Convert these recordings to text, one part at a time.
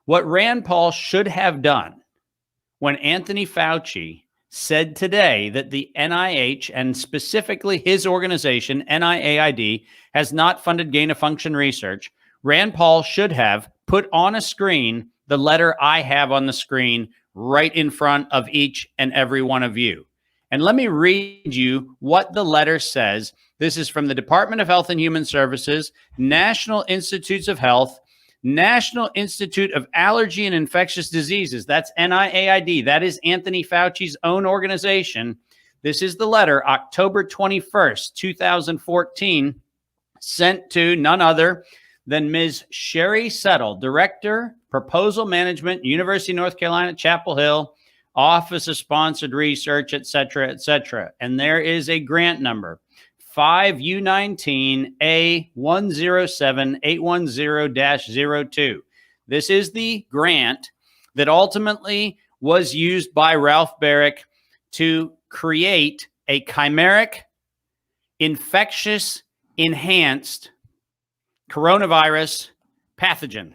What Rand Paul should have done when Anthony Fauci said today that the NIH, and specifically his organization, NIAID, has not funded gain-of-function research, Rand Paul should have put on a screen the letter I have on the screen right in front of each and every one of you. And let me read you what the letter says. This is from the Department of Health and Human Services, National Institutes of Health, National Institute of Allergy and Infectious Diseases. That's NIAID. That is Anthony Fauci's own organization. This is the letter, October 21st, 2014, sent to none other than Ms. Sherry Settle, Director, Proposal Management, University of North Carolina, Chapel Hill, Office of Sponsored Research, et cetera, et cetera. And there is a grant number, 5U19A107810-02. This is the grant that ultimately was used by Ralph Baric to create a chimeric, infectious, enhanced coronavirus pathogen.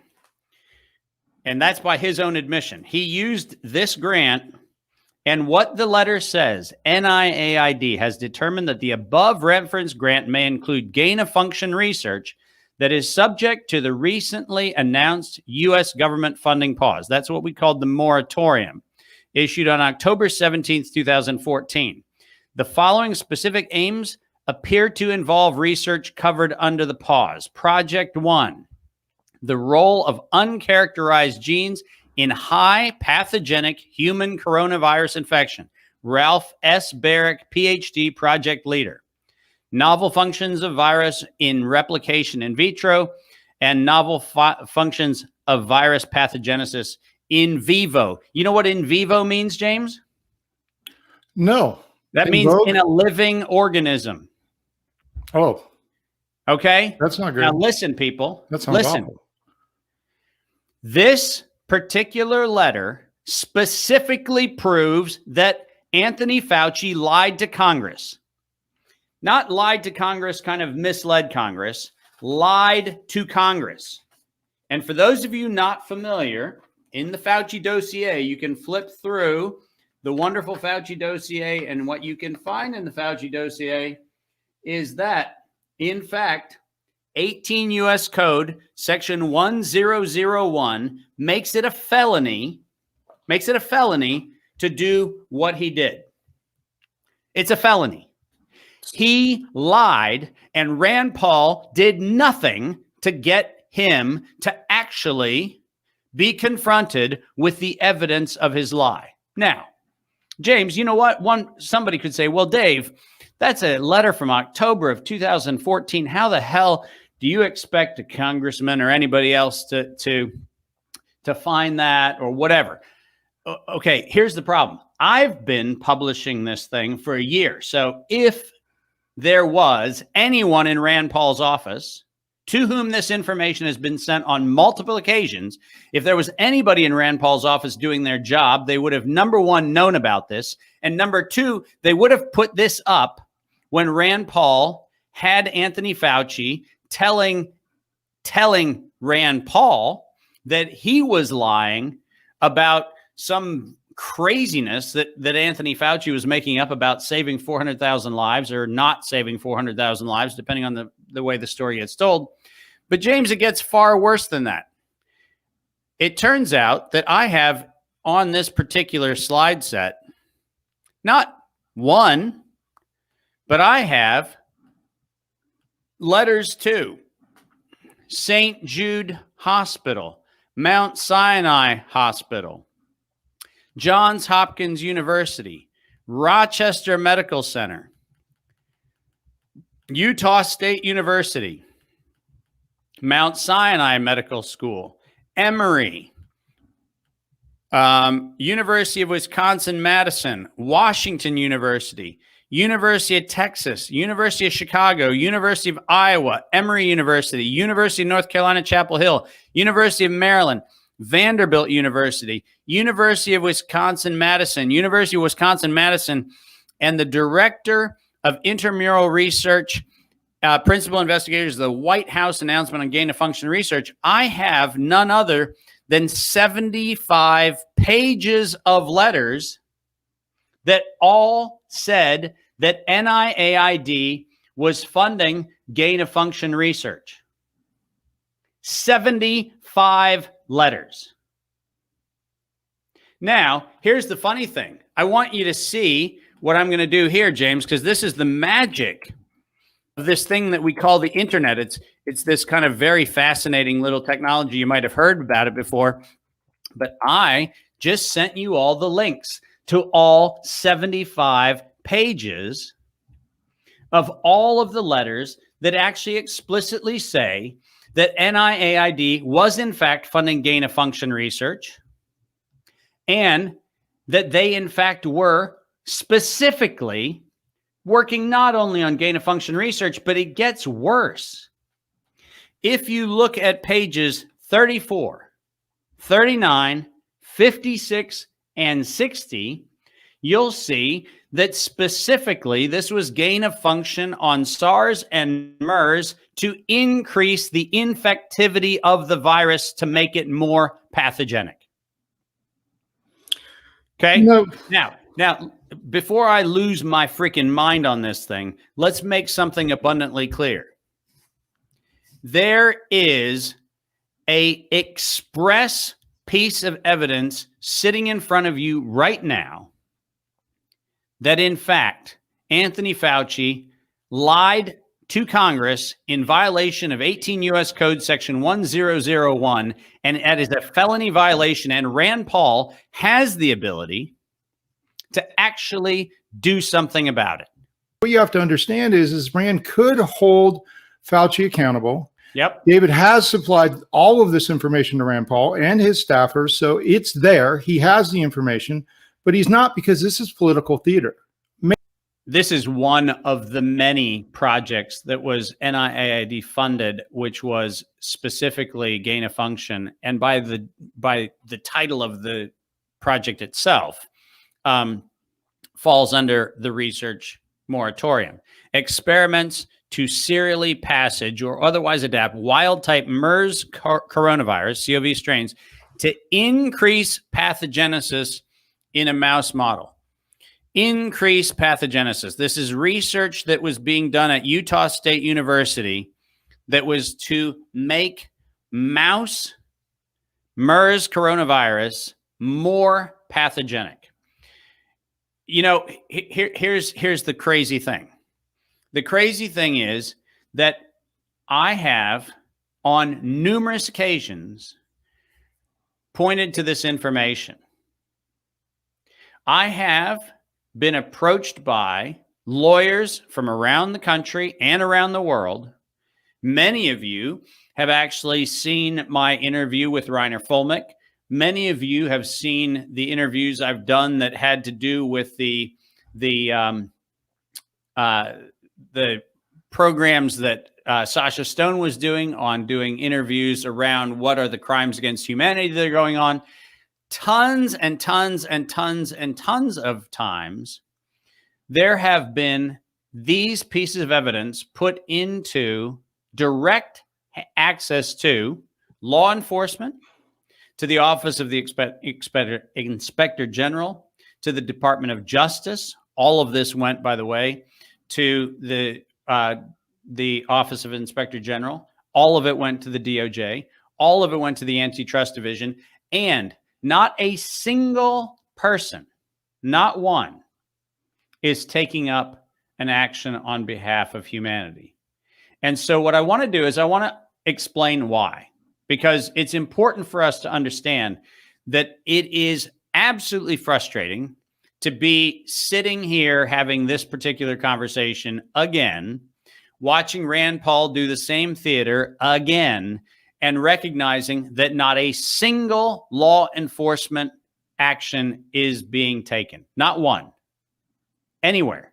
And that's by his own admission. He used this grant, and what the letter says, NIAID has determined that the above referenced grant may include gain-of-function research that is subject to the recently announced U.S. government funding pause. That's what we called the moratorium, issued on October 17th, 2014. The following specific aims appear to involve research covered under the pause. Project 1, the role of uncharacterized genes in high pathogenic human coronavirus infection. Ralph S. Baric, PhD, project leader. Novel functions of virus in replication in vitro and novel functions of virus pathogenesis in vivo. You know what in vivo means, James? No. That means in a living organism. Oh. Okay? That's not good. Now listen, people. That sounds awful. This particular letter specifically proves that Anthony Fauci lied to Congress. Not lied to Congress, kind of misled Congress, lied to Congress. And for those of you not familiar, in the Fauci dossier, you can flip through the wonderful Fauci dossier, and what you can find in the Fauci dossier is that, in fact, 18 U.S. Code, Section 1001, makes it a felony to do what he did. It's a felony. He lied, and Rand Paul did nothing to get him to actually be confronted with the evidence of his lie. Now, James, you know what? Somebody could say, well, Dave, that's a letter from October of 2014. How the hell do you expect a congressman or anybody else to find that or whatever? Okay, here's the problem. I've been publishing this thing for a year. So if there was anyone in Rand Paul's office to whom this information has been sent on multiple occasions, if there was anybody in Rand Paul's office doing their job, they would have, number one, known about this. And number two, they would have put this up when Rand Paul had Anthony Fauci telling Rand Paul that he was lying about some craziness that Anthony Fauci was making up about saving 400,000 lives or not saving 400,000 lives, depending on the way the story gets told. But James, it gets far worse than that. It turns out that I have on this particular slide set, not one, but I have letters to St. Jude Hospital, Mount Sinai Hospital, Johns Hopkins University, Rochester Medical Center, Utah State University, Mount Sinai Medical School, Emory, University of Wisconsin-Madison, Washington University, University of Texas, University of Chicago, University of Iowa, Emory University, University of North Carolina, Chapel Hill, University of Maryland, Vanderbilt University, University of Wisconsin-Madison, University of Wisconsin-Madison, and the Director of Intramural Research, Principal Investigators of the White House Announcement on Gain-of-Function Research. I have none other than 75 pages of letters that all said that NIAID was funding gain-of-function research. 75 letters. Now, here's the funny thing. I want you to see what I'm going to do here, James, because this is the magic of this thing that we call the internet. It's this kind of very fascinating little technology. You might have heard about it before, but I just sent you all the links to all 75 pages of all of the letters that actually explicitly say that NIAID was in fact funding gain-of-function research, and that they in fact were specifically working not only on gain-of-function research, but it gets worse. If you look at pages 34, 39, 56, and 60, you'll see that specifically this was gain of function on SARS and MERS to increase the infectivity of the virus to make it more pathogenic. Okay. No. Now, before I lose my freaking mind on this thing, let's make something abundantly clear. There is a express piece of evidence sitting in front of you right now that in fact, Anthony Fauci lied to Congress in violation of 18 U.S. Code Section 1001, and that is a felony violation, and Rand Paul has the ability to actually do something about it. What you have to understand is Rand could hold Fauci accountable. Yep. David has supplied all of this information to Rand Paul and his staffers, so it's there. He has the information, but he's not, because this is political theater. This is one of the many projects that was NIAID funded, which was specifically gain of function, and by the title of the project itself, falls under the research moratorium. Experiments to serially passage or otherwise adapt wild-type MERS coronavirus, CoV strains, to increase pathogenesis in a mouse model. Increase pathogenesis. This is research that was being done at Utah State University that was to make mouse MERS coronavirus more pathogenic. You know, here's the crazy thing. The crazy thing is that I have on numerous occasions pointed to this information. I have been approached by lawyers from around the country and around the world. Many of you have actually seen my interview with Reiner Fulmick. Many of you have seen the interviews I've done that had to do with the programs that Sasha Stone was doing interviews around what are the crimes against humanity that are going on. Tons and tons and tons and tons of times, there have been these pieces of evidence put into direct access to law enforcement, to the Office of the Inspector General, to the Department of Justice. All of this went, by the way, to the Office of Inspector General. All of it went to the DOJ. All of it went to the Antitrust Division. And not a single person, not one, is taking up an action on behalf of humanity. And so what I want to do is I want to explain why, because it's important for us to understand that it is absolutely frustrating to be sitting here having this particular conversation again, watching Rand Paul do the same theater again, and recognizing that not a single law enforcement action is being taken. Not one. Anywhere.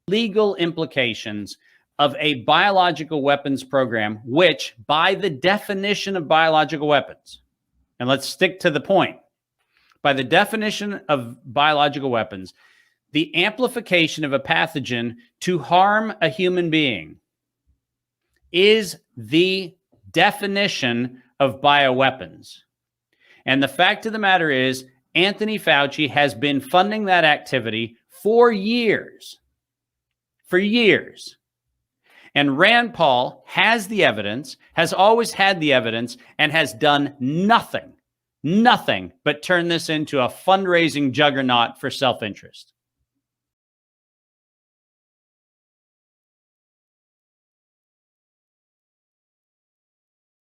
Legal implications of a biological weapons program, which by the definition of biological weapons, and let's stick to the point, by the definition of biological weapons, the amplification of a pathogen to harm a human being is the definition of bioweapons. And the fact of the matter is, Anthony Fauci has been funding that activity for years. For years. And Rand Paul has the evidence, has always had the evidence, and has done nothing but turn this into a fundraising juggernaut for self-interest.